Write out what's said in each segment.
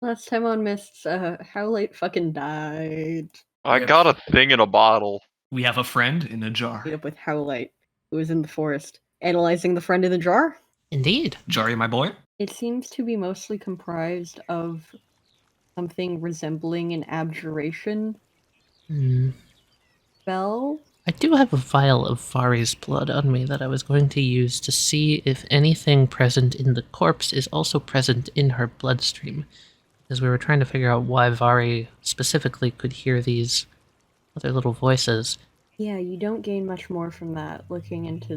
Last time on Mists, Howlite fucking died. I Rip. got a thing in a bottle. We have a friend in a jar. Meet up with Howlite, who was in the forest, analyzing the friend in the jar. Indeed. Jari, my boy. It seems to be mostly comprised of something resembling an abjuration spell. I do have a vial of Varry's blood on me that I was going to use to see if anything present in the corpse is also present in her bloodstream. Because we were trying to figure out why Varry specifically could hear these other little voices. Yeah, you don't gain much more from that looking into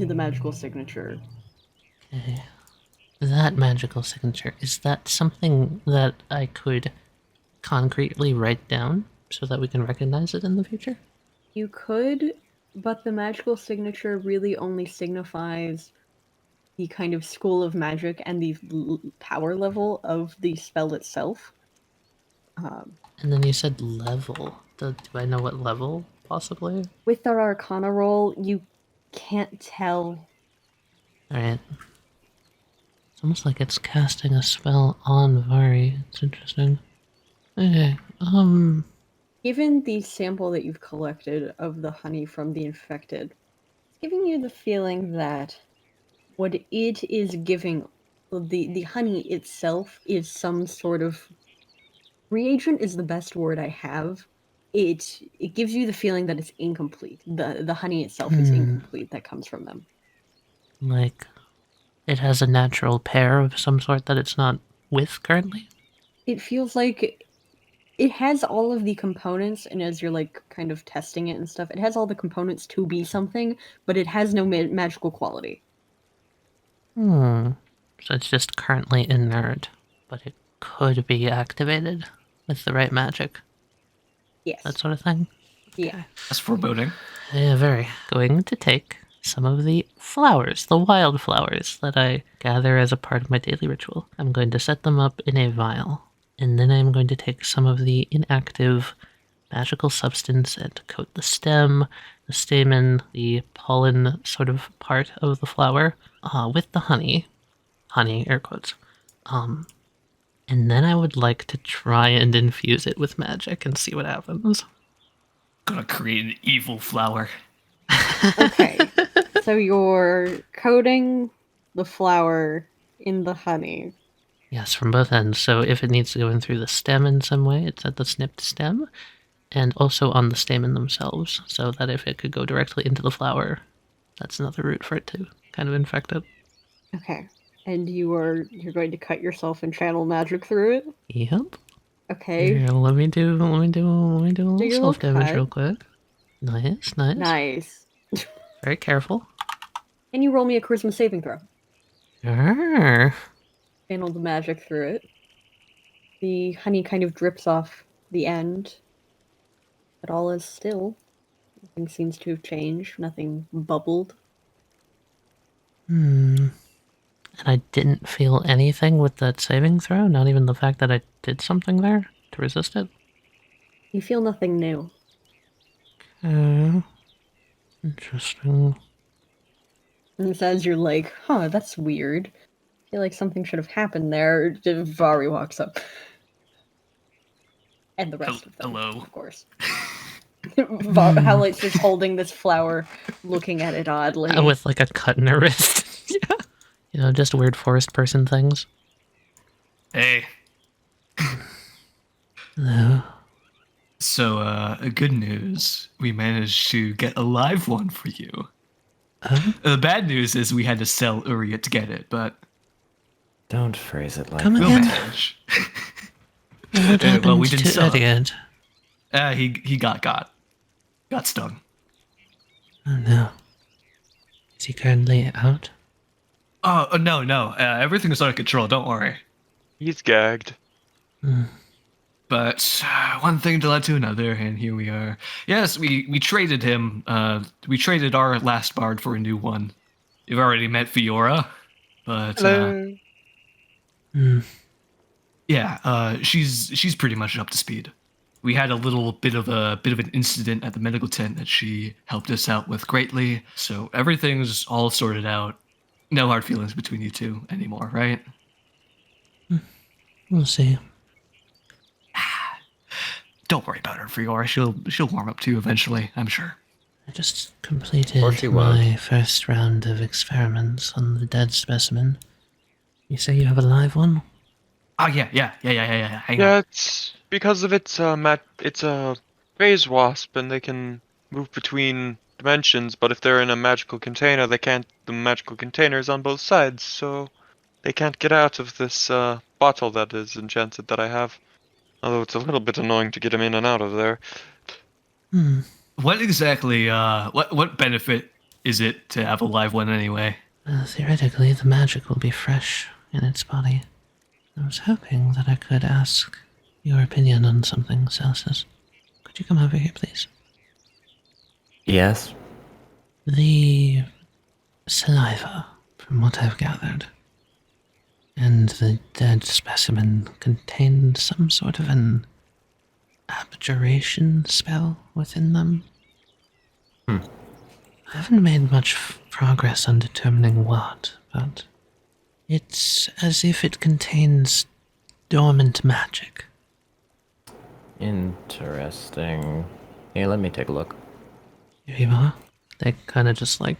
the magical signature. Okay. That magical signature, is that something that I could concretely write down so that we can recognize it in the future? You could, but the magical signature really only signifies the kind of school of magic and the power level of the spell itself. And then you said level. Do I know what level, possibly? With our Arcana roll, you can't tell. Alright. It's almost like it's casting a spell on Varry. It's interesting. Okay, Given the sample that you've collected of the honey from the infected, it's giving you the feeling that what it is giving, the honey itself, is some sort of reagent is the best word I have. It gives you the feeling that it's incomplete. The honey itself is incomplete that comes from them. like, it has a natural pair of some sort that it's not with currently? It feels like it has all of the components, and as you're like kind of testing it and stuff, it has all the components to be something, but it has no magical quality. So it's just currently inert, but it could be activated with the right magic. Yes. That sort of thing? Yeah. That's foreboding. Yeah, very. Going to take some of the flowers, the wildflowers that I gather as a part of my daily ritual. I'm going to set them up in a vial, and then I'm going to take some of the inactive magical substance and coat the stem, the stamen, the pollen sort of part of the flower with the honey, air quotes. And then I would like to try and infuse it with magic and see what happens. Gonna create an evil flower. Okay. So you're coating the flower in the honey. Yes, from both ends. So if it needs to go in through the stem in some way, it's at the snipped stem, and also on the stamen themselves, so that if it could go directly into the flower, that's another route for it to kind of infect it. Okay. And you're going to cut yourself and channel magic through it? Yep. Okay. Here, let me do a little your self damage cut. real quick. Nice. Nice. Very careful. Can you roll me a charisma saving throw? Sure. Channel the magic through it. The honey kind of drips off the end, but all is still. Nothing seems to have changed. Nothing bubbled. And I didn't feel anything with that saving throw, not even the fact that I did something there to resist it. You feel nothing new. Okay. Interesting. And as you're like, huh, that's weird. I feel like something should have happened there. Varry walks up. And the rest of them, Hello. of course. Howlite's just holding this flower, looking at it oddly. With like a cut in her wrist. Yeah. You know, just weird forest person things. Hey. Hello. So, good news. We managed to get a live one for you. The bad news is we had to sell Uryte to get it, but Don't phrase it like Come that. we'll again? manage. What happened well, we didn't to sell it. Elliot? He got stung. Oh no. Is he currently out? Oh, no. Everything is under control, don't worry. He's gagged. But one thing led to another, and here we are. Yes, we traded him. We traded our last bard for a new one. You've already met Fiora, but yeah, she's pretty much up to speed. We had a little bit of an incident at the medical tent that she helped us out with greatly. So everything's all sorted out. No hard feelings between you two anymore, right? We'll see. Don't worry about her, Fiora. She'll warm up to you eventually, I'm sure. I just Or completed she won't. my first round of experiments on the dead specimen. You say you have a live one? Oh yeah. Hang Yeah, on. it's because of its it's a phase wasp, and they can move between dimensions. But if they're in a magical container, they can't. The magical container is on both sides, so they can't get out of this bottle that is enchanted that I have. Although it's a little bit annoying to get them in and out of there. What exactly? What benefit is it to have a live one anyway? Theoretically, the magic will be fresh in its body. I was hoping that I could ask your opinion on something, Celsus. Could you come over here, please? Yes? The saliva, from what I've gathered, and the dead specimen contained some sort of an abjuration spell within them. I haven't made much progress on determining what, but it's as if it contains dormant magic. Interesting. Here, let me take a look. Here you are. They kind of just like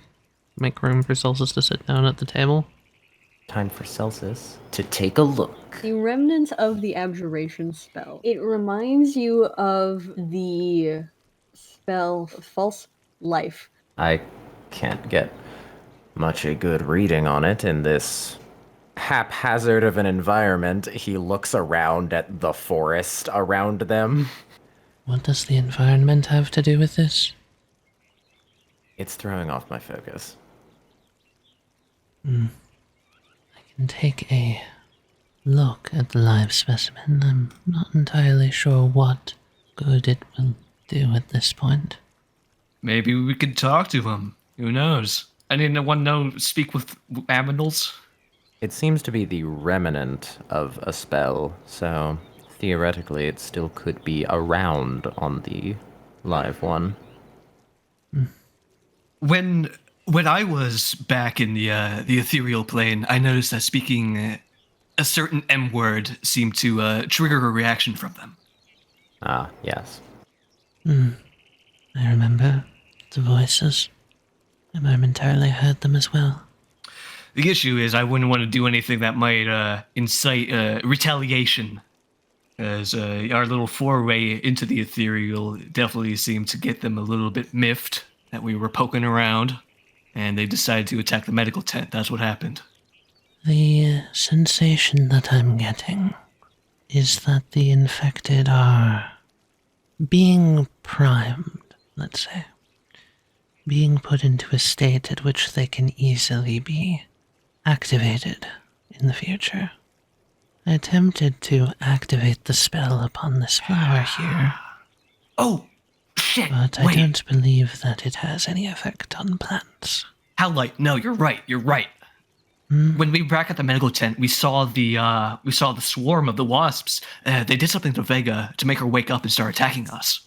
make room for Celsus to sit down at the table. Time for Celsus to take a look. The remnants of the abjuration spell. It reminds you of the spell False Life. I can't get much a good reading on it in this haphazard of an environment. He looks around at the forest around them. What does the environment have to do with this? It's throwing off my focus. I can take a look at the live specimen. I'm not entirely sure what good it will do at this point. Maybe we could talk to him. Who knows? Anyone know speak with aminals? It seems to be the remnant of a spell, so theoretically it still could be around on the live one. When I was back in the ethereal plane, I noticed that speaking a certain M word seemed to trigger a reaction from them. Ah, yes. I remember the voices. I momentarily heard them as well. The issue is I wouldn't want to do anything that might incite retaliation, as our little foray into the ethereal definitely seemed to get them a little bit miffed that we were poking around, and they decided to attack the medical tent. That's what happened. The sensation that I'm getting is that the infected are being primed, let's say. Being put into a state at which they can easily be activated in the future. I attempted to activate the spell upon this flower here, Oh, shit! but I wait. don't believe that it has any effect on plants. Howlite, no, you're right. When we were back at the medical tent, we saw the swarm of the wasps. They did something to Vega to make her wake up and start attacking us.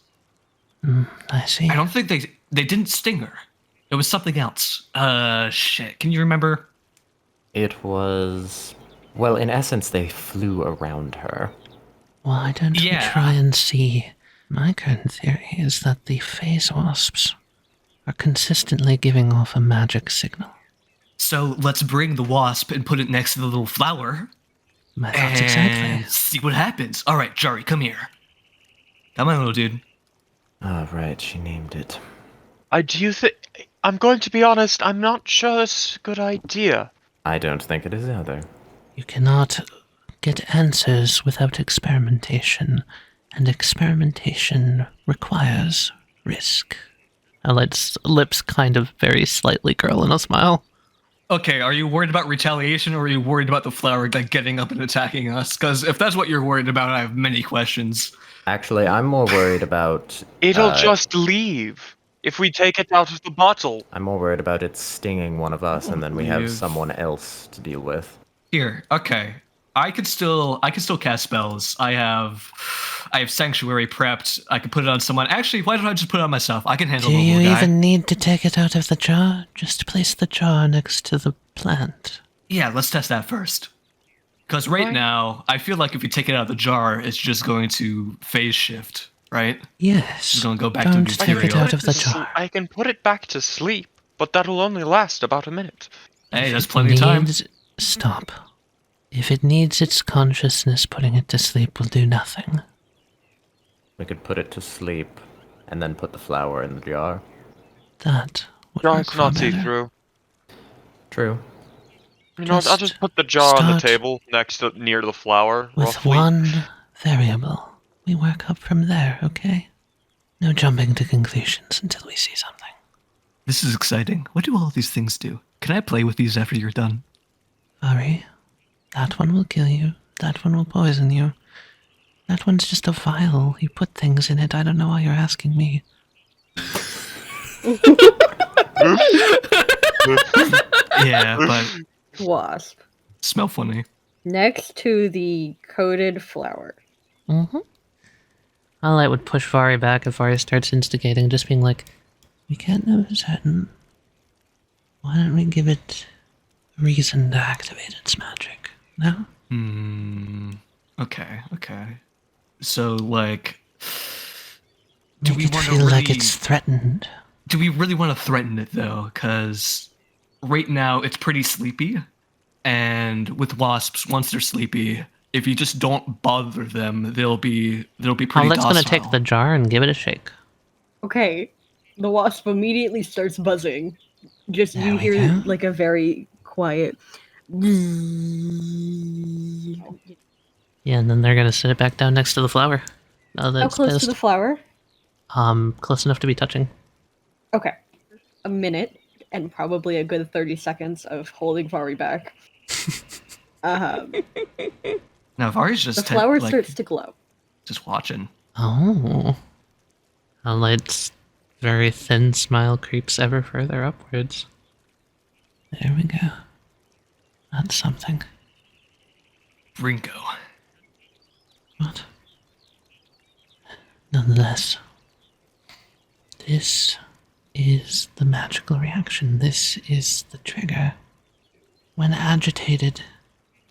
I see. I don't think they didn't sting her. It was something else. Shit. Can you remember? It was... Well, in essence, they flew around her. Why don't we Yeah. try and see? My current theory is that the phase wasps are consistently giving off a magic signal. So let's bring the wasp and put it next to the little flower My thoughts and exactly. see what happens. All right, Jari, come here. Come on, little dude. Ah, right, she named it. I'm going to be honest, I'm not sure it's a good idea. I don't think it is either. You cannot get answers without experimentation, and experimentation requires risk. Howlite's lips kind of very slightly curl in a smile. Okay, are you worried about retaliation or are you worried about the flower like getting up and attacking us? Because if that's what you're worried about, I have many questions. Actually, I'm more worried about... It'll just leave if we take it out of the bottle. I'm more worried about it stinging one of us, and then we have Leave. someone else to deal with. Here, okay. I can still cast spells. I have sanctuary prepped. I can put it on someone. Actually, why don't I just put it on myself? I can handle Do the you little guy. even need to take it out of the jar? Just place the jar next to the plant. Yeah, let's test that first. Because right Right. now, I feel like if you take it out of the jar, it's just going to phase shift, right? Yes. Just gonna go back to Don't the take it material. out of the jar. I can put it back to sleep, but that'll only last about a minute. Hey, If that's it plenty of time. Stop. If it needs its consciousness, putting it to sleep will do nothing. We could put it to sleep and then put the flower in the jar. That would Jar work is far not better. see-through. True. You know what, I'll Just just put the jar on the start table near the flower, With roughly. one variable. We work up from there, okay? No jumping to conclusions until we see something. This is exciting. What do all these things do? Can I play with these after you're done? Varry, that one will kill you. That one will poison you. That one's just a vial. You put things in it. I don't know why you're asking me. Yeah, but Wasp. smell funny. Next to the coated flower. Mm-hmm. Howlite would push Varry back if Varry starts instigating, just being like, we can't know for certain. Why don't we give it a reason to activate its magic? No? Okay. So, like, do Make we it want to feel really, like it's threatened. do we really want to threaten it though? Because right now it's pretty sleepy, and with wasps, once they're sleepy, if you just don't bother them, they'll be pretty Howlite's docile. gonna take the jar and give it a shake. Okay, the wasp immediately starts buzzing. Just There you we hear go. like a very quiet. Yeah, and then they're gonna sit it back down next to the flower. Oh, How that's close pissed. to the flower? Close enough to be touching. Okay, a minute and probably a good 30 seconds of holding Varry back. Um, Now Varry's the just flower like, starts to glow. just watching. Oh. Howlite's very thin smile creeps ever further upwards. There we go. That's something. Ringo. What? Nonetheless, this is the magical reaction. This is the trigger. When agitated,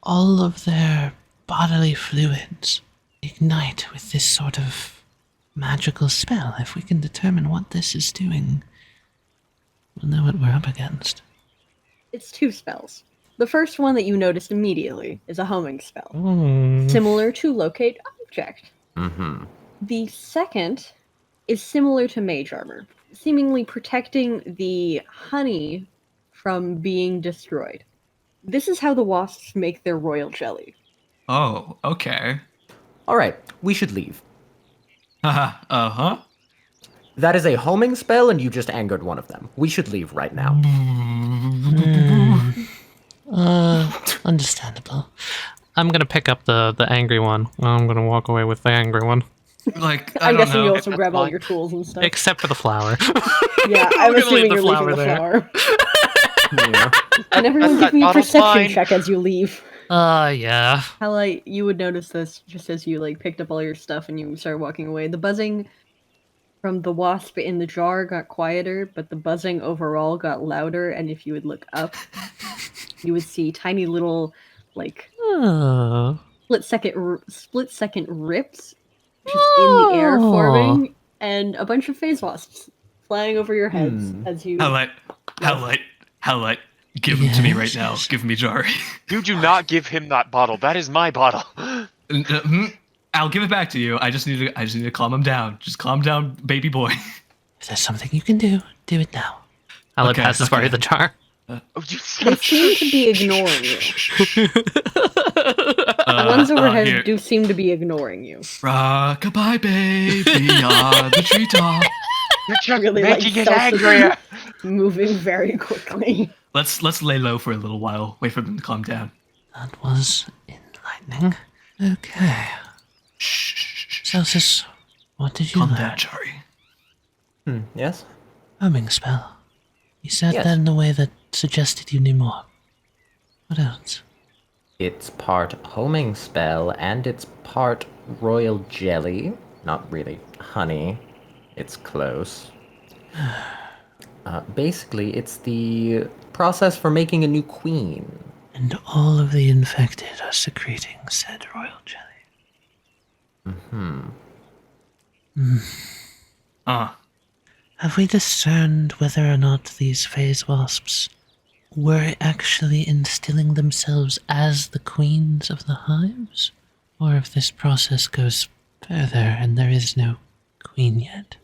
all of their bodily fluids ignite with this sort of magical spell. If we can determine what this is doing, we'll know what we're up against. It's two spells. The first one that you noticed immediately is a homing spell, Mm. similar to locate object. Mm-hmm. The second is similar to mage armor, seemingly protecting the honey from being destroyed. This is how the wasps make their royal jelly. Oh, okay. All right, we should leave. Uh-huh. That is a homing spell, and you just angered one of them. We should leave right now. Understandable. I'm gonna pick up the angry one. I'm gonna walk away with the angry one. Like, I I'm don't guessing know. you also That's grab all fine. your tools and stuff. Except for the flower. Yeah, I'm I'm gonna leave assuming the you're flower leaving the there. flower. Yeah. And everyone That give me a bottle's perception mine. check as you leave. Yeah. How you would notice this just as you like picked up all your stuff and you started walking away. The buzzing from the wasp in the jar got quieter, but the buzzing overall got louder. And if you would look up, you would see tiny little like Oh. split second rips just in the air forming, and a bunch of phase wasps flying over your heads as you. Howlite, give him to me right Yes, now. yes. Give me jar. You do not give him that bottle. That is my bottle. I'll give it back to you. I just need to calm him down. Just calm down, baby boy. If there's something you can do, do it now. I'll Okay, pass Varry okay. the jar. Oh, you They seem to be ignoring you. The ones overhead here. do seem to be ignoring you. Rock-a-bye, baby, on the treetop. You're just Really, making like, it angrier. Moving very quickly. Let's lay low for a little while. Wait for them to calm down. That was enlightening. Okay. Shh. Celsus, what did you Calm learn? down, Jari. Yes? Homing spell. You said Yes. that in a way that suggested you knew more. What else? It's part homing spell, and it's part royal jelly. Not really honey. It's close. Basically, it's the process for making a new queen. And all of the infected are secreting said royal jelly. Have we discerned whether or not these phase wasps were actually instilling themselves as the queens of the hives? Or if this process goes further and there is no queen yet?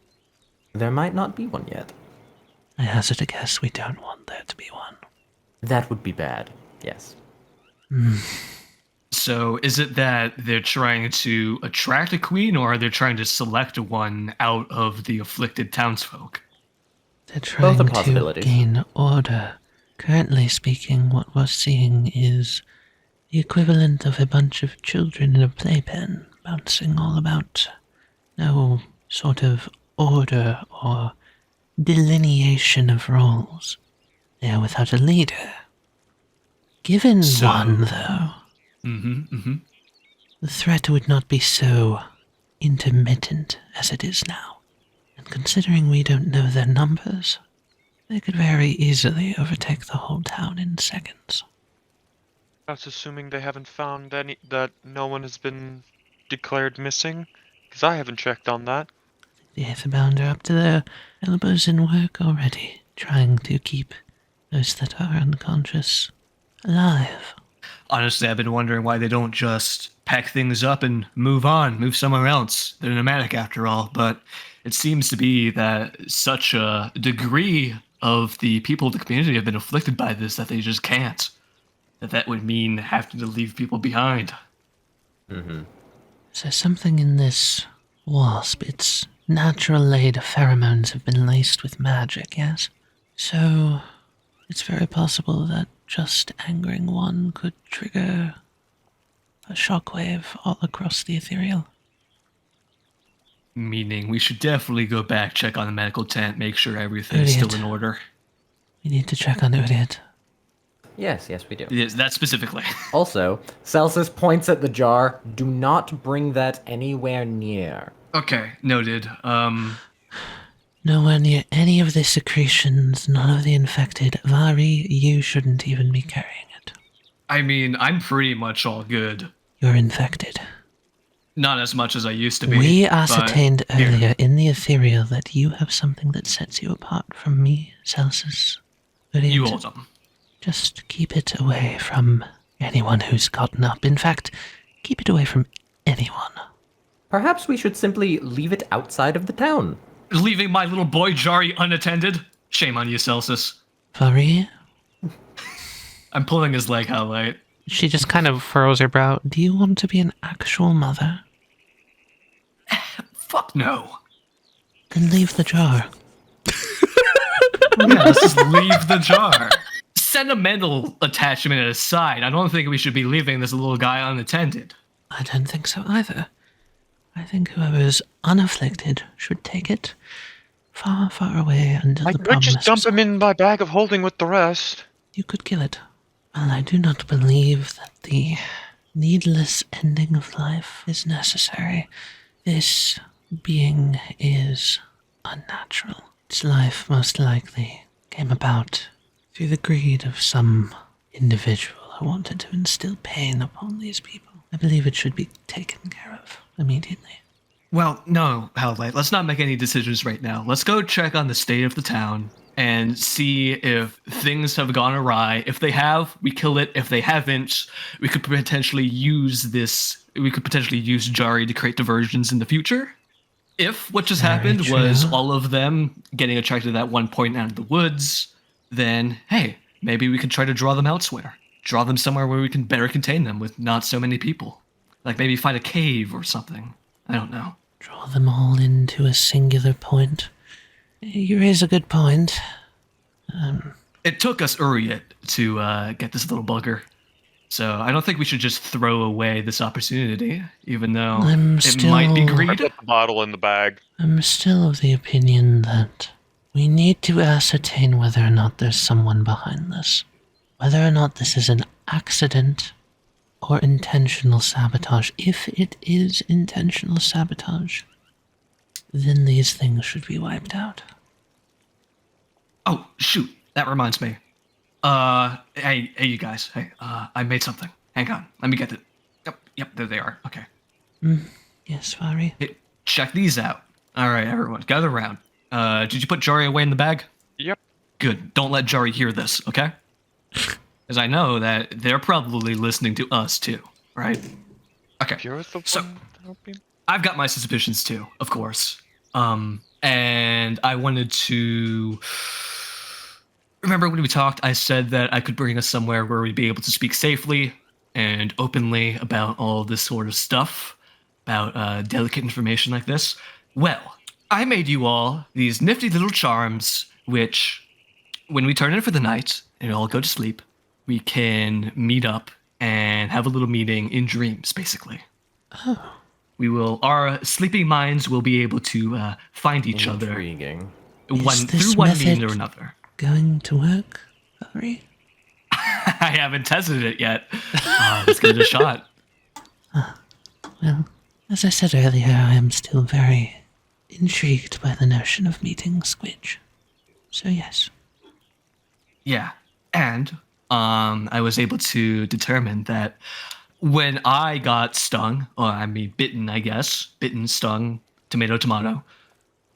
There might not be one yet. I hazard a guess we don't want there to be one. That would be bad, yes. So is it that they're trying to attract a queen, or are they trying to select one out of the afflicted townsfolk? They're trying are to possibilities. gain order. Currently speaking, what we're seeing is the equivalent of a bunch of children in a playpen bouncing all about. No sort of order or delineation of roles. They are without a leader. Given So- one, though, the threat would not be so intermittent as it is now. And considering we don't know their numbers, they could very easily overtake the whole town in seconds. That's assuming they haven't found that no one has been declared missing, because I haven't checked on that. The Aetherbound are up to their elbows in work already, trying to keep those that are unconscious alive. Honestly, I've been wondering why they don't just pack things up and move on, move somewhere else. They're nomadic after all, but it seems to be that such a degree of the people of the community have been afflicted by this that they just can't. That would mean having to leave people behind. So something in this wasp, its natural laid pheromones have been laced with magic, yes? So it's very possible that just angering one could trigger a shockwave all across the ethereal. Meaning we should definitely go back, check on the medical tent, make sure everything's still Uryte. in order. We need to check on Uryte. Yes, we do. Yes, that specifically. Also, Celsus points at the jar. Do not bring that anywhere near. Okay, noted. Nowhere near any of the secretions, none of the infected. Varry, you shouldn't even be carrying it. I mean, I'm pretty much all good. You're infected. Not as much as I used to be. We but ascertained here. earlier in the ethereal that you have something that sets you apart from me, Celsus. You Uryte, hold them. just keep it away from anyone who's gotten up. In fact, keep it away from anyone. Perhaps we should simply leave it outside of the town. Leaving my little boy Jari unattended? Shame on you, Celsus. Varry? I'm pulling his leg, Howlite. She just kind of furrows her brow. Do you want to be an actual mother? Fuck no. Then leave the jar. Yeah, let's just leave the jar. Sentimental attachment aside, I don't think we should be leaving this little guy unattended. I don't think so either. I think whoever's unafflicted should take it far, far away until I the could problem just is dump him resolved. in my bag of holding with the rest. You could kill it. Well, I do not believe that the needless ending of life is necessary. This being is unnatural. Its life most likely came about through the greed of some individual who wanted to instill pain upon these people. I believe it should be taken care of immediately. Well, no, Howlite, let's not make any decisions right now. Let's go check on the state of the town and see if things have gone awry. If they have, we kill it. If they haven't, we could potentially use Jari to create diversions in the future. If what just Very happened was true. all of them getting attracted to that one point out of the woods, then, hey, maybe we could try to draw them elsewhere. Draw them somewhere where we can better contain them with not so many people. Like maybe find a cave or something. I don't know. Draw them all into a singular point. You raise a good point. It took us Uryte to get this little bugger. So I don't think we should just throw away this opportunity, even though I'm it might be still- I greed. put the bottle in the bag. I'm still of the opinion that we need to ascertain whether or not there's someone behind this. Whether or not this is an accident or intentional sabotage. If it is intentional sabotage, then these things should be wiped out. Oh, shoot. That reminds me. Hey, you guys. Hey, I made something. Hang on. Let me get it. Yep, there they are. Okay. Yes, Varry. Hey, check these out. All right, everyone, gather around. Did you put Jari away in the bag? Yep. Good. Don't let Jari hear this, okay? Because I know that they're probably listening to us too, right? Okay. You're the So- one helping. I've got my suspicions too, of course. And I wanted to remember when we talked, I said that I could bring us somewhere where we'd be able to speak safely and openly about all this sort of stuff, about delicate information like this. Well, I made you all these nifty little charms, which, when we turn in for the night and all go to sleep, we can meet up and have a little meeting in dreams, basically. Oh, Our sleeping minds will be able to find each other Intriguing. Is this through one means method- or another. going to work, Varry? I haven't tested it yet. Let's give it a shot. Well, as I said earlier, I am still very intrigued by the notion of meeting Squidge. So yes. Yeah, and I was able to determine that when I got stung, or I mean bitten, I guess, bitten, stung, tomato, tomato,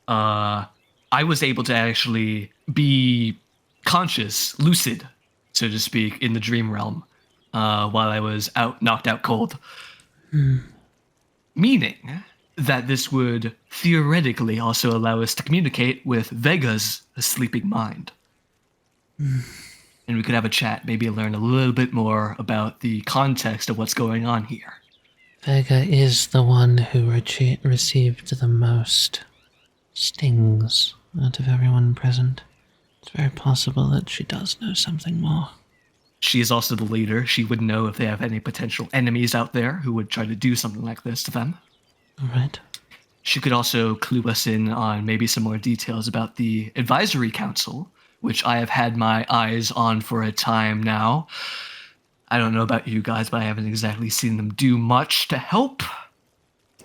I was able to actually be conscious, lucid, so to speak, in the dream realm while I was knocked out cold. Meaning that this would theoretically also allow us to communicate with Vega's sleeping mind. And we could have a chat, maybe learn a little bit more about the context of what's going on here. Vega is the one who received the most stings out of everyone present. It's very possible that she does know something more. She is also the leader. She would know if they have any potential enemies out there who would try to do something like this to them. All right. She could also clue us in on maybe some more details about the advisory council, which I have had my eyes on for a time now. I don't know about you guys, but I haven't exactly seen them do much to help.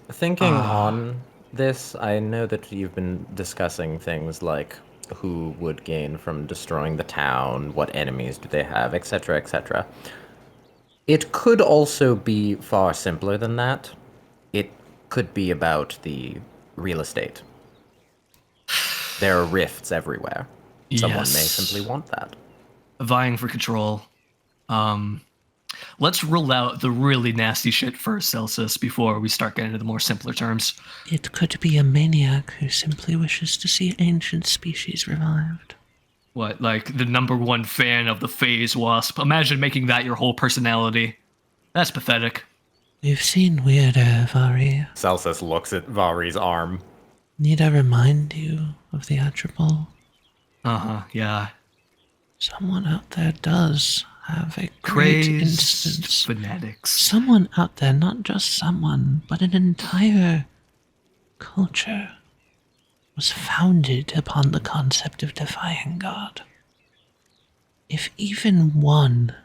Thinking on this, I know that you've been discussing things like who would gain from destroying the town, what enemies do they have, etc., etc. It could also be far simpler than that. It could be about the real estate. There are rifts everywhere. Someone may Yes. simply want that. Vying for control. Let's rule out the really nasty shit first, Celsus, before we start getting into the more simpler terms. It could be a maniac who simply wishes to see ancient species revived. What, like the #1 fan of the phase wasp? Imagine making that your whole personality. That's pathetic. We've seen weirder, Varry. Celsus looks at Vari's arm. Need I remind you of the Atropol? Yeah. Someone out there does have a great Crazed instance. fanatics. Someone out there, not just someone, but an entire culture was founded upon the concept of defying God. If even one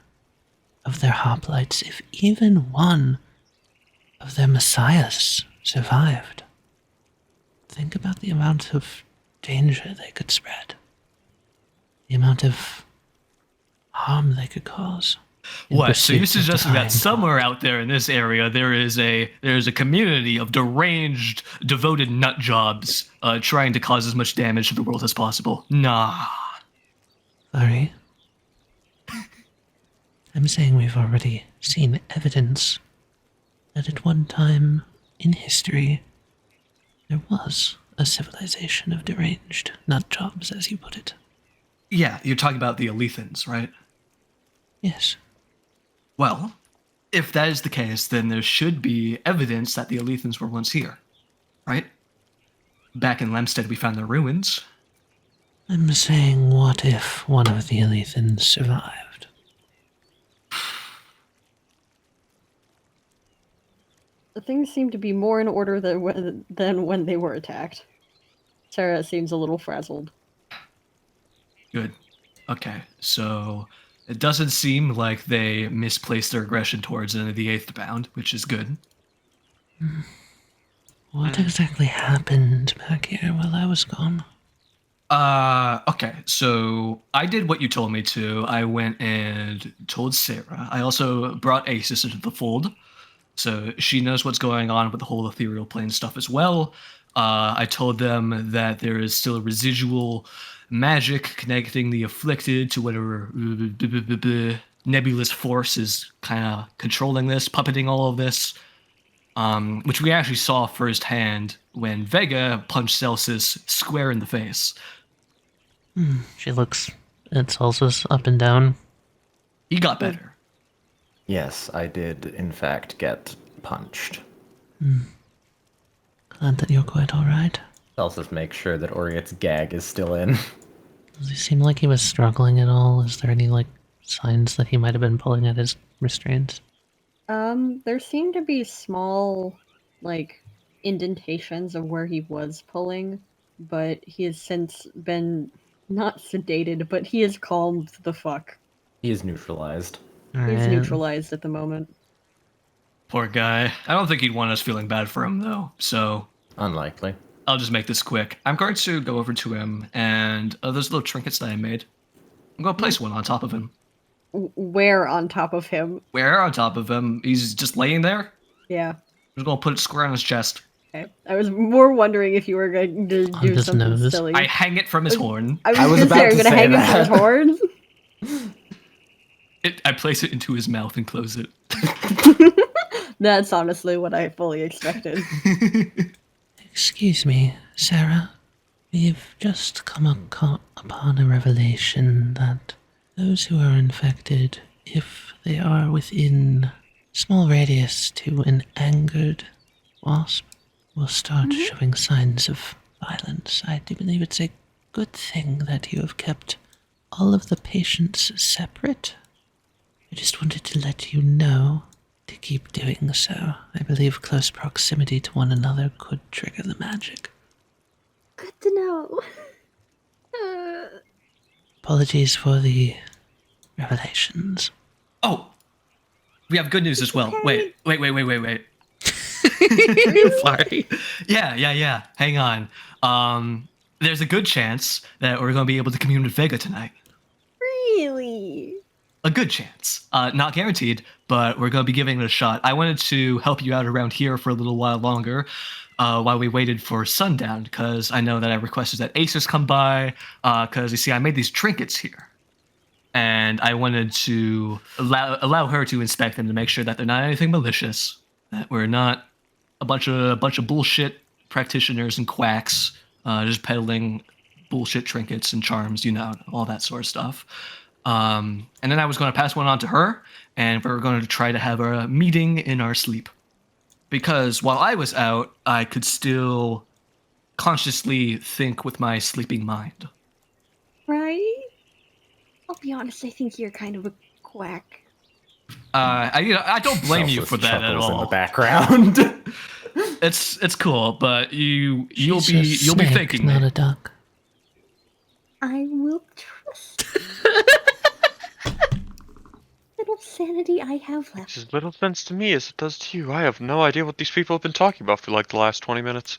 of their hoplites, if even one of their messiahs survived, think about the amount of danger they could spread, the amount of harm they could cause. in What? So you're pursuit of suggesting that defying somewhere out there in this area there is a community of deranged, devoted nut jobs trying to cause as much damage to the world as possible? Nah. God? Sorry. I'm saying we've already seen evidence that at one time in history there was a civilization of deranged nut jobs, as you put it. Yeah, you're talking about the Alethans, right? Yes. Well, if that is the case, then there should be evidence that the Alethans were once here, right? Back in Lemstead, we found their ruins. I'm saying, what if one of the Alethans survived? The things seem to be more in order than when they were attacked. Sarah seems a little frazzled. Good. Okay, so it doesn't seem like they misplaced their aggression towards any of the Eighth Bound, which is good. What exactly happened back here while I was gone? Okay, so I did what you told me to. I went and told Sarah. I also brought Asus into the fold, so she knows what's going on with the whole ethereal plane stuff as well. I told them that there is still residual magic connecting the afflicted to whatever nebulous force is kind of controlling this, puppeting all of this. Which we actually saw firsthand when Vega punched Celsus square in the face. She looks at Celsus up and down. He got better. Yes, I did, in fact, get punched. Glad that you're quite alright. Celsus makes sure that Uryte's gag is still in. Does he seem like he was struggling at all? Is there any, signs that he might have been pulling at his restraints? There seem to be small, indentations of where he was pulling, but he has since been not sedated, but he is calmed the fuck. He is neutralized. He's neutralized at the moment. Poor guy. I don't think he'd want us feeling bad for him, though, so Unlikely. I'll just make this quick. I'm going to go over to him, and those little trinkets that I made, I'm going to place one on top of him. Where on top of him? Where on top of him? He's just laying there? Yeah. I'm just going to put it square on his chest. Okay. I was more wondering if you were going to do his something nose. silly. I hang it from his horn. I was about gonna to say, say hang it that. from his horns? I place it into his mouth and close it. That's honestly what I fully expected. Excuse me, Sarah. We've just come upon a revelation that those who are infected, if they are within small radius to an angered wasp, will start showing signs of violence. I do believe it's a good thing that you have kept all of the patients separate. I just wanted to let you know to keep doing so. I believe close proximity to one another could trigger the magic. Good to know. Apologies for the revelations. Oh! We have good news as well. Okay. Wait. Sorry. Yeah. Hang on. There's a good chance that we're going to be able to commune with Vega tonight. Really? A good chance. Not guaranteed, but we're going to be giving it a shot. I wanted to help you out around here for a little while longer while we waited for sundown, because I know that I requested that Asus come by, because you see, I made these trinkets here. And I wanted to allow her to inspect them to make sure that they're not anything malicious, that we're not a bunch of bullshit practitioners and quacks just peddling bullshit trinkets and charms, all that sort of stuff. And then I was going to pass one on to her, and we were going to try to have a meeting in our sleep. Because while I was out, I could still consciously think with my sleeping mind. Right? I'll be honest, I think you're kind of a quack. I don't blame you Celsus for that at chuckles in the all. background. It's cool, but you'll She's be a snake, thinking not it. a duck. I will trust little sanity I have left. It's as little sense to me as it does to you. I have no idea what these people have been talking about for the last 20 minutes.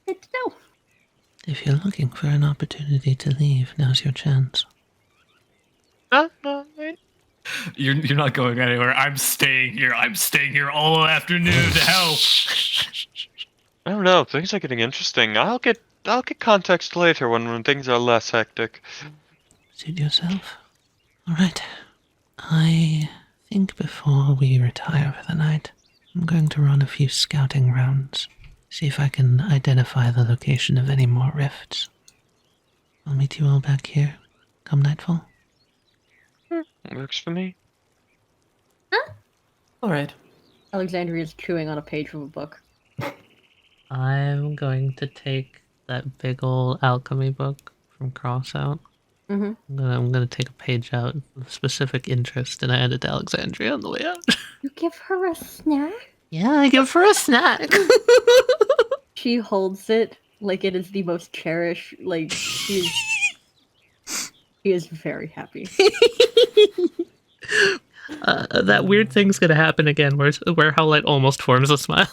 Good to know. If you're looking for an opportunity to leave, now's your chance. No. You're not going anywhere. I'm staying here all afternoon to help. I don't know. Things are getting interesting. I'll get context later when things are less hectic. Suit yourself. Alright. I think before we retire for the night, I'm going to run a few scouting rounds. See if I can identify the location of any more rifts. I'll meet you all back here come nightfall. Works for me. All right. Alexandria is chewing on a page from a book. I'm going to take that big ol' alchemy book from Cross out. Mm-hmm. I'm gonna take a page out of specific interest and I hand it to Alexandria on the way out. You give her a snack? Yeah, I give her a snack. She holds it like it is the most cherished. She is very happy. That weird thing's gonna happen again where Howlite almost forms a smile.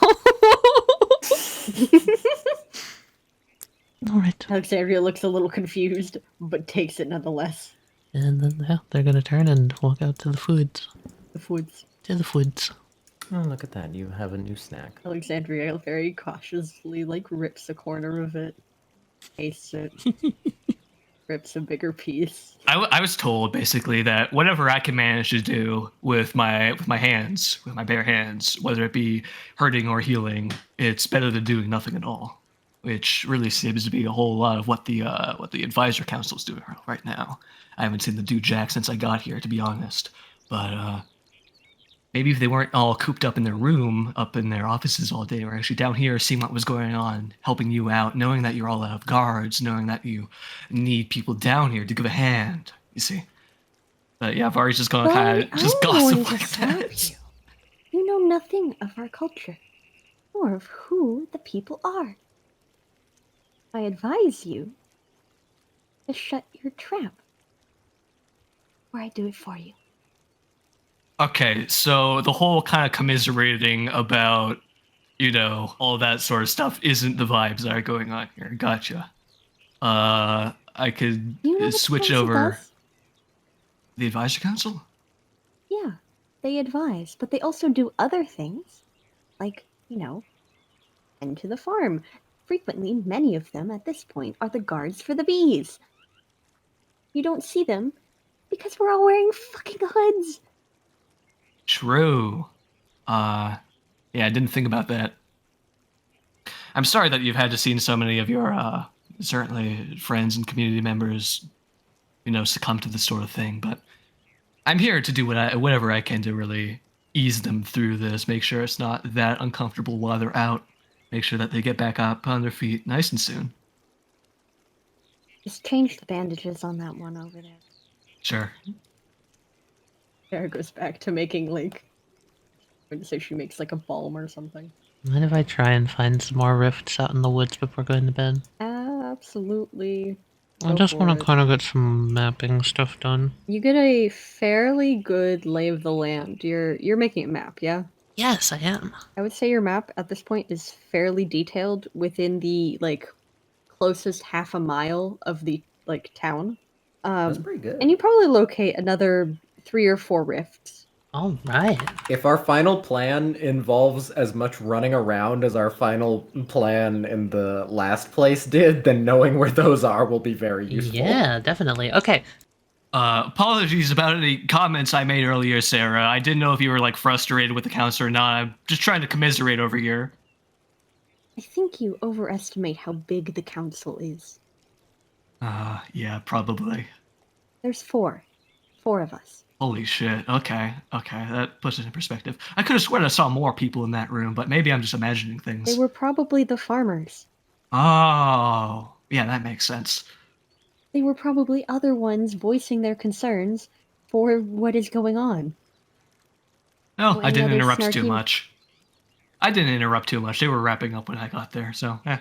All right. Alexandria looks a little confused, but takes it nonetheless. And then they're gonna turn and walk out to the foods. The foods. To the foods. Oh, look at that. You have a new snack. Alexandria very cautiously, rips a corner of it, tastes it, rips a bigger piece. I was told basically that whatever I can manage to do with my hands, with my bare hands, whether it be hurting or healing, it's better than doing nothing at all. Which really seems to be a whole lot of what the advisor council is doing right now. I haven't seen them do jack since I got here, to be honest. But maybe if they weren't all cooped up in their room, up in their offices all day, or actually down here seeing what was going on, helping you out, knowing that you're all out of guards, knowing that you need people down here to give a hand, you see. But yeah, Varry's just gonna kind of just gossip like that. You know nothing of our culture, or of who the people are. I advise you to shut your trap, or I do it for you. Okay, so the whole kind of commiserating about, all that sort of stuff isn't the vibes that are going on here. Gotcha. I could You know what switch the council over. does? The advisor council? Yeah, they advise, but they also do other things, like, tend to the farm. Frequently, many of them at this point are the guards for the bees. You don't see them because we're all wearing fucking hoods. True. Yeah, I didn't think about that. I'm sorry that you've had to see so many of your, certainly friends and community members, succumb to this sort of thing, but I'm here to do whatever I can to really ease them through this, make sure it's not that uncomfortable while they're out, make sure that they get back up on their feet nice and soon. Just change the bandages on that one over there. Sure. Sarah goes back to making, I'm going to say she makes, a balm or something. Mind if I try and find some more rifts out in the woods before going to bed? Absolutely. I Go just for want it. to kind of get some mapping stuff done. You get a fairly good lay of the land. You're making a map, yeah? Yes, I am. I would say your map at this point is fairly detailed within the closest half a mile of the town. That's pretty good. And you probably locate another 3 or 4 rifts. All right. If our final plan involves as much running around as our final plan in the last place did, then knowing where those are will be very useful. Yeah, definitely. Okay. Apologies about any comments I made earlier, Sarah. I didn't know if you were frustrated with the council or not. I'm just trying to commiserate over here. I think you overestimate how big the council is. Yeah, probably. There's 4. 4 of us. Holy shit. Okay, that puts it in perspective. I could have sworn I saw more people in that room, but maybe I'm just imagining things. They were probably the farmers. Oh, yeah, that makes sense. They were probably other ones voicing their concerns for what is going on. No, Oh, I didn't any other interrupt too snarky- much. I didn't interrupt too much. They were wrapping up when I got there, so, I'm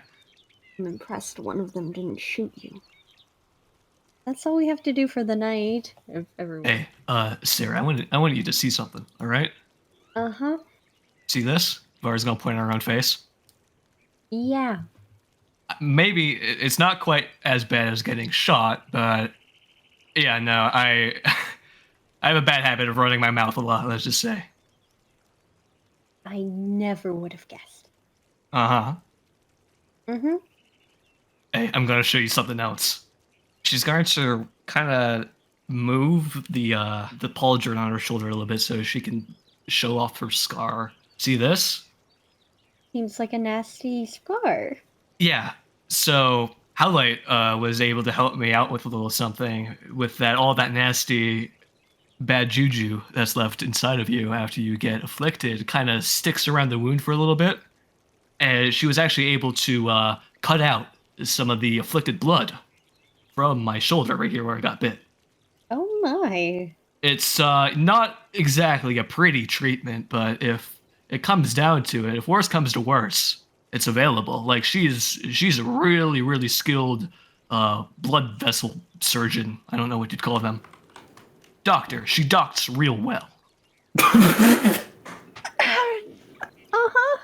impressed one of them didn't shoot you. That's all we have to do for the night. Everyone. Hey, Sarah, I wanted you to see something, alright? Uh-huh. See this? Var's gonna point at her own face. Yeah. Maybe it's not quite as bad as getting shot, but yeah, no, I have a bad habit of running my mouth a lot, let's just say. I never would have guessed. Uh-huh. Mm-hmm. Hey, I'm gonna show you something else. She's going to kind of move the pauldron on her shoulder a little bit so she can show off her scar. See this? Seems like a nasty scar. Yeah. So Howlite was able to help me out with a little something with all that nasty bad juju that's left inside of you after you get afflicted. Kind of sticks around the wound for a little bit. And she was actually able to cut out some of the afflicted blood from my shoulder right here where I got bit. Oh my. It's not exactly a pretty treatment, but if it comes down to it, if worse comes to worse, it's available. She's a really, really skilled blood vessel surgeon. I don't know what you'd call them. Doctor. She docts real well. Uh-huh.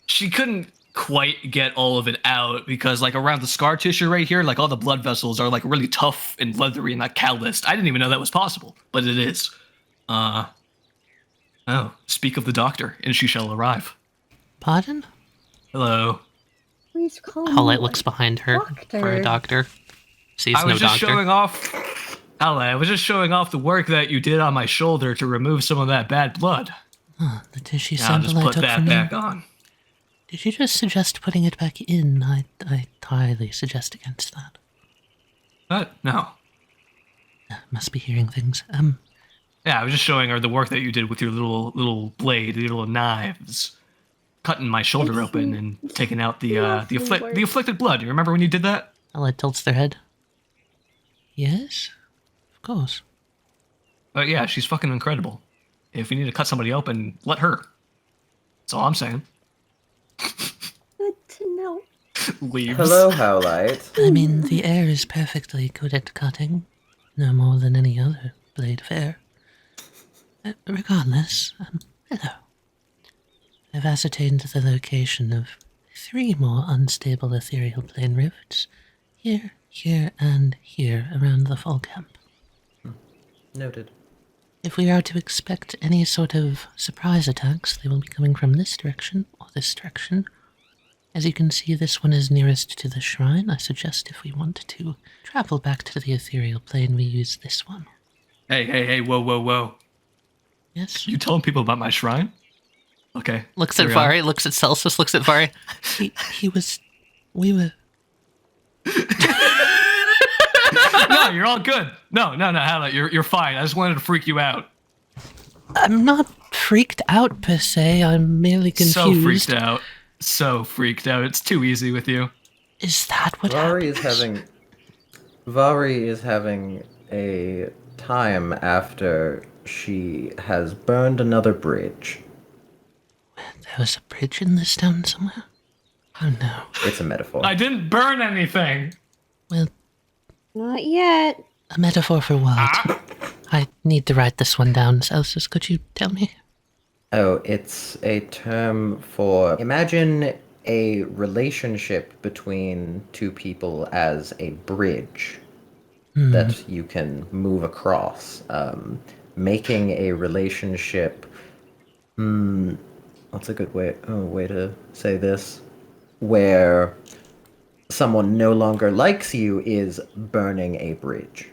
She couldn't quite get all of it out because like around the scar tissue right here, like all the blood vessels are like really tough and leathery and not calloused. I didn't even know that was possible, but it is. Oh, speak of the doctor, and she shall arrive. Pardon? Hello. Please call Howlite me looks behind her doctor. for a doctor. Sees I was no just doctor. showing off. I was just showing off the work that you did on my shoulder to remove some of that bad blood. Oh, the tissue Now I'll sample just I put took that from back you. on. Did you just suggest putting it back in? I highly suggest against that. No. Must be hearing things. Yeah, I was just showing her the work that you did with your little blade, your little knives, cutting my shoulder open and taking out the afflicted blood. You remember when you did that? Howlite tilts their head. Yes? Of course. But yeah, she's fucking incredible. If you need to cut somebody open, let her. That's all I'm saying. Good to know. Leaves. Hello, Howlite. I mean, the Heir is perfectly good at cutting. No more than any other blade of hair. Regardless, hello. I've ascertained the location of 3 more unstable ethereal plane rifts. Here, here, and here around the fall camp. Noted. If we are to expect any sort of surprise attacks, they will be coming from this direction or this direction. As you can see, this one is nearest to the shrine. I suggest if we want to travel back to the ethereal plane, we use this one. Hey, whoa. Yes? You telling people about my shrine? Okay. Looks at carry on. Varry, looks at Celsus, looks at Varry. We were... No, you're all good. No, Hannah, you're fine. I just wanted to freak you out. I'm not freaked out per se, I'm merely confused. So freaked out. It's too easy with you. Is that what Varry happened? is having a time after she has burned another bridge. There was a bridge in this town somewhere? Oh no. It's a metaphor. I didn't burn anything. Well, Not yet. a metaphor for what? Ah. I need to write this one down. Celsus, could you tell me? Oh, it's a term for... Imagine a relationship between two people as a bridge that you can move across. Making a relationship... what's a good way to say this? Where someone no longer likes you is burning a bridge.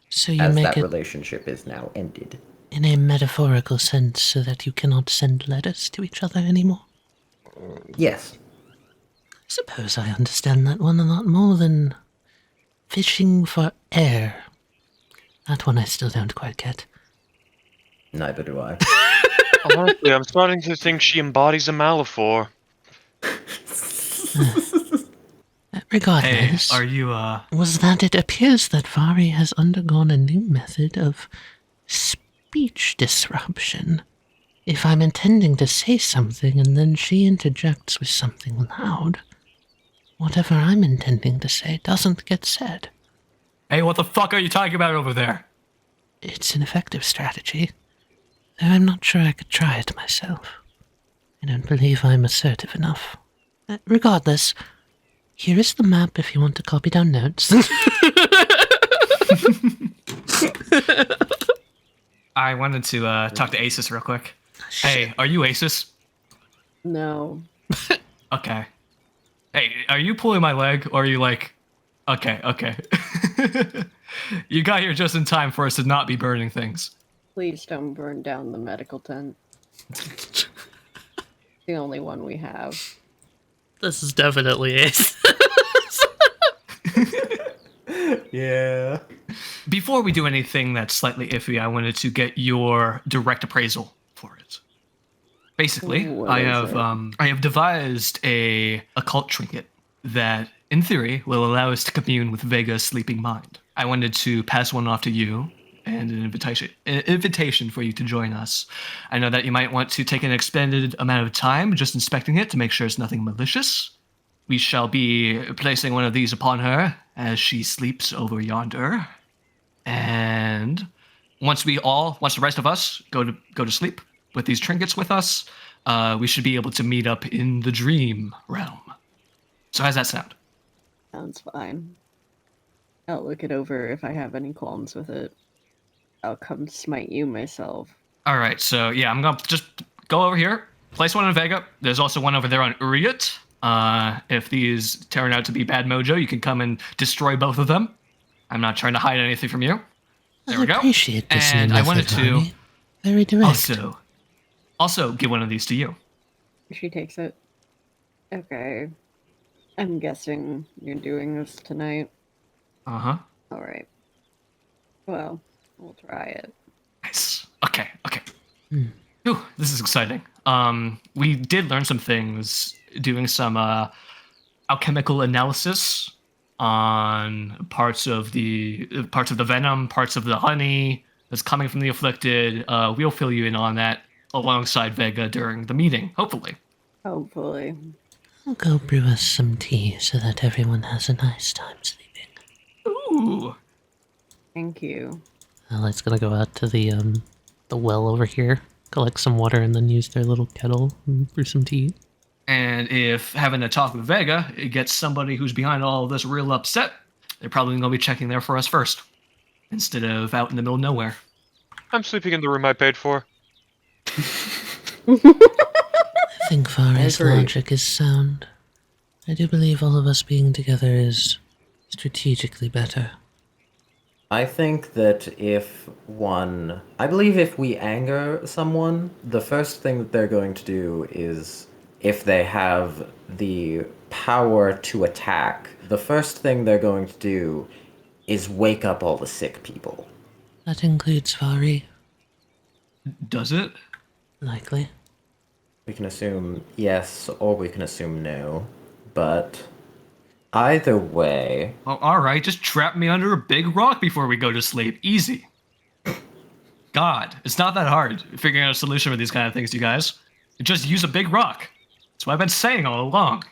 So you As make that it relationship is now ended. in a metaphorical sense so that you cannot send letters to each other anymore? Yes. I suppose I understand that one a lot more than fishing for air. That one I still don't quite get. Neither do I. Honestly, I'm starting to think she embodies a Malafor. Regardless, Hey, are you, was that it appears that Varry has undergone a new method of speech disruption. If I'm intending to say something and then she interjects with something loud, whatever I'm intending to say doesn't get said. Hey, what the fuck are you talking about over there? It's an effective strategy, though I'm not sure I could try it myself. I don't believe I'm assertive enough. Regardless, here is the map if you want to copy down notes. I wanted to talk to Asus real quick. Hey, are you Asus? No. Okay. Hey, are you pulling my leg, or are you like... Okay. You got here just in time for us to not be burning things. Please don't burn down the medical tent. The only one we have. This is definitely Ace. Yeah. Before we do anything that's slightly iffy, I wanted to get your direct appraisal for it. Basically, What I is have devised a occult trinket that, in theory, will allow us to commune with Vega's sleeping mind. I wanted to pass one off to you and an invitation for you to join us. I know that you might want to take an expended amount of time just inspecting it to make sure it's nothing malicious. We shall be placing one of these upon her as she sleeps over yonder. And once the rest of us go to sleep, with these trinkets with us, we should be able to meet up in the dream realm. So how's that sound? Sounds fine. I'll look it over if I have any qualms with it. I'll come smite you myself. All right, so yeah, I'm gonna just go over here, place one on Vega. There's also one over there on Uryte. If these turn out to be bad mojo, you can come and destroy both of them. I'm not trying to hide anything from you. There I we go. appreciate this And new I method, wanted to Varry. Very direct. also give one of these to you. She takes it. Okay. I'm guessing you're doing this tonight. Uh-huh. Alright. Well, we'll try it. Nice. Okay. Ooh, this is exciting. We did learn some things doing some alchemical analysis on parts of the venom, parts of the honey that's coming from the afflicted. We'll fill you in on that alongside Vega during the meeting, hopefully. Hopefully. I'll go brew us some tea so that everyone has a nice time sleeping. Ooh. Thank you. Howlite's gonna go out to the well over here, collect some water, and then use their little kettle and brew some tea. And if having a talk with Vega, it gets somebody who's behind all of this real upset, they're probably going to be checking there for us first, instead of out in the middle of nowhere. I'm sleeping in the room I paid for. I think Varry's agree. logic is sound. I do believe all of us being together is strategically better. I think that I believe if we anger someone, the first thing that they're going to do is, if they have the power to attack, the first thing they're going to do is wake up all the sick people. That includes Varry, Does it? likely. We can assume yes, or we can assume no, but either way, Well, alright, just trap me under a big rock before we go to sleep. Easy. God, it's not that hard figuring out a solution for these kind of things, you guys. Just use a big rock. That's what I've been saying all along.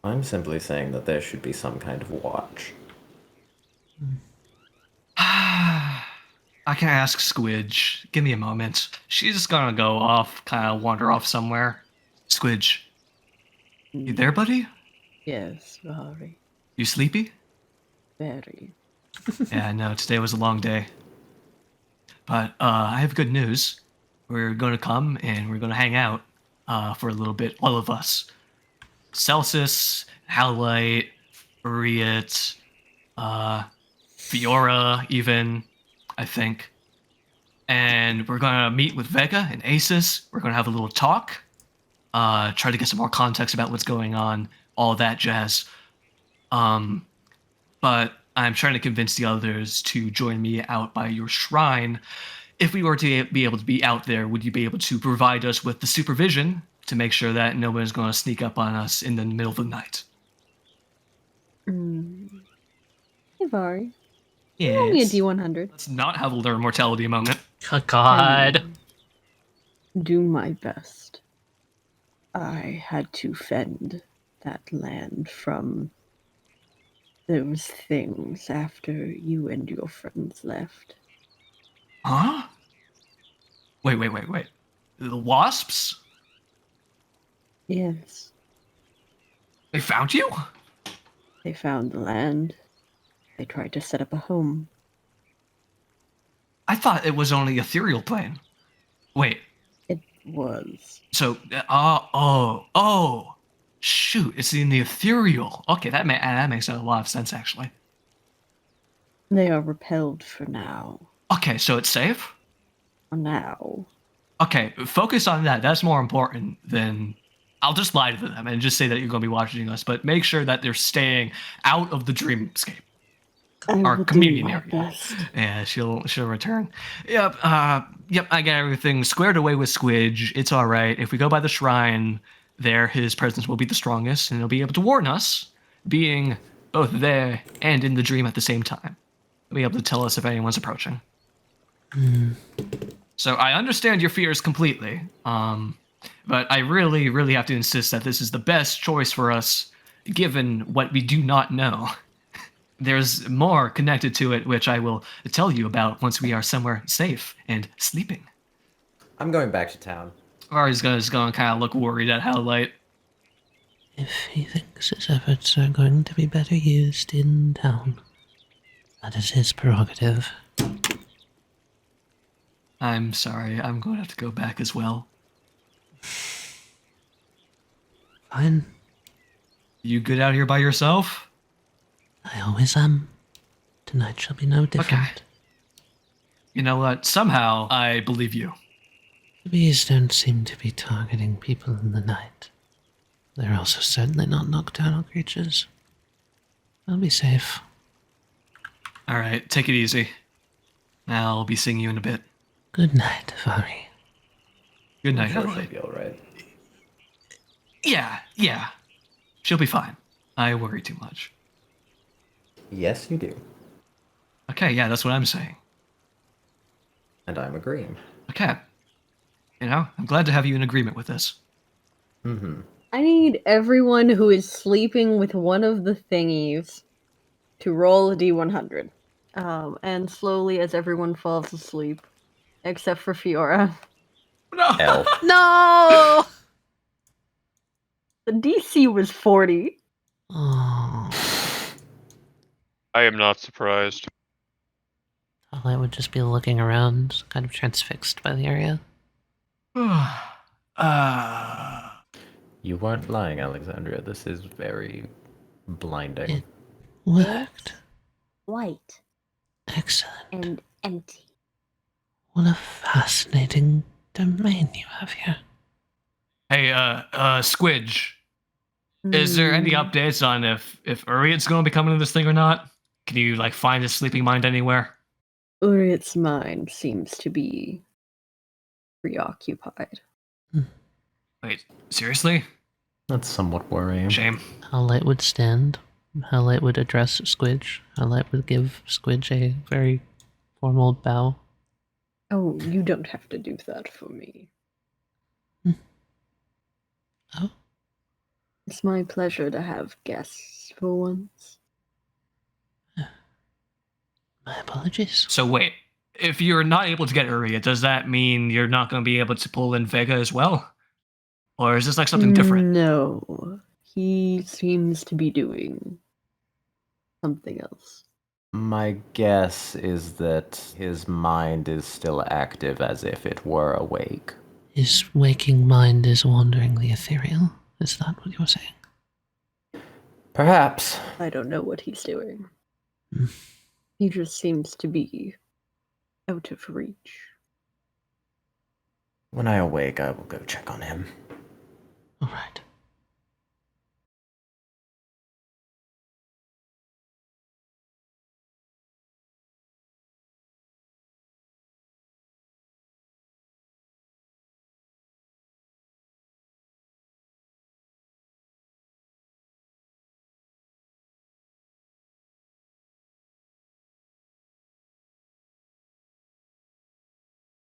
I'm simply saying that there should be some kind of watch. I can ask Squidge. Give me a moment. She's just gonna go off, kind of wander off somewhere. Squidge, you there, buddy? Yes, Varry. You sleepy? Very. Yeah, I know. Today was a long day. But I have good news. We're gonna come and we're gonna hang out for a little bit, all of us. Celsus, Howlite, Uryte, Fiora, even, I think. And we're gonna meet with Vega and Asus. We're gonna have a little talk. Try to get some more context about what's going on, all that jazz. But I'm trying to convince the others to join me out by your shrine. If we were to be able to be out there, would you be able to provide us with the supervision to make sure that no one's going to sneak up on us in the middle of the night? Hey, Varry. Yes. Roll me a D100. Let's not have a learn mortality moment. Oh, God. Do my best. I had to fend that land from those things after you and your friends left. Huh? Wait. The wasps? Yes, They found you? they found the land. They tried to set up a home. I thought it was only ethereal plane. Wait, It was. so, shoot, it's in the ethereal. Okay, that makes a lot of sense, actually. They are repelled for now. Okay, so it's safe? For now. Okay, focus on that. That's more important than... I'll just lie to them and just say that you're going to be watching us, but make sure that they're staying out of the dreamscape. I Our will community do my area. best. Yeah, she'll return. Yep, I got everything squared away with Squidge. It's all right. If we go by the shrine, there his presence will be the strongest, and he'll be able to warn us, being both there and in the dream at the same time. He'll be able to tell us if anyone's approaching. So I understand your fears completely, but I really, really have to insist that this is the best choice for us, given what we do not know. There's more connected to it, which I will tell you about once we are somewhere safe and sleeping. I'm going back to town. Varry's gonna kind of look worried at Howlite. If he thinks his efforts are going to be better used in town, that is his prerogative. I'm sorry, I'm going to have to go back as well. Fine, You good out here by yourself? I always am. Tonight shall be no different. Okay. You know what? Somehow, I believe you. The bees don't seem to be targeting people in the night. They're also certainly not nocturnal creatures. I'll be safe. Alright, take it easy. I'll be seeing you in a bit. Good night, Varry. Good night, I'm sure she'll Howlite. be alright. Yeah. She'll be fine. I worry too much. Yes, you do. Okay, yeah, that's what I'm saying. And I'm agreeing. Okay. You know, I'm glad to have you in agreement with this. Mm-hmm. I need everyone who is sleeping with one of the thingies to roll a d100. And slowly, as everyone falls asleep, except for Fiora. No! L. No! The DC was 40. Oh, I am not surprised. I would just be looking around, kind of transfixed by the area. You weren't lying, Alexandria. This is very blinding. It worked. White Excellent. and empty. What a fascinating domain you have here. Hey, Squidge. Is there any Hmm. updates on if Uryte's gonna be coming to this thing or not? Can you, like, find his sleeping mind anywhere? Uryte's mind seems to be preoccupied. Wait, seriously? That's somewhat worrying. Shame. Howlite would stand. Howlite would address Squidge. Howlite would give Squidge a very formal bow. Oh, you don't have to do that for me. Oh, It's my pleasure to have guests for once. my apologies. So wait, if you're not able to get Uryte, does that mean you're not gonna be able to pull in Vega as well? Or is this like something different? No, he seems to be doing something else. My guess is that his mind is still active as if it were awake. His waking mind is wandering the ethereal. Is that what you're saying? Perhaps. I don't know what he's doing. Hmm. He just seems to be out of reach. When I awake, I will go check on him. All right.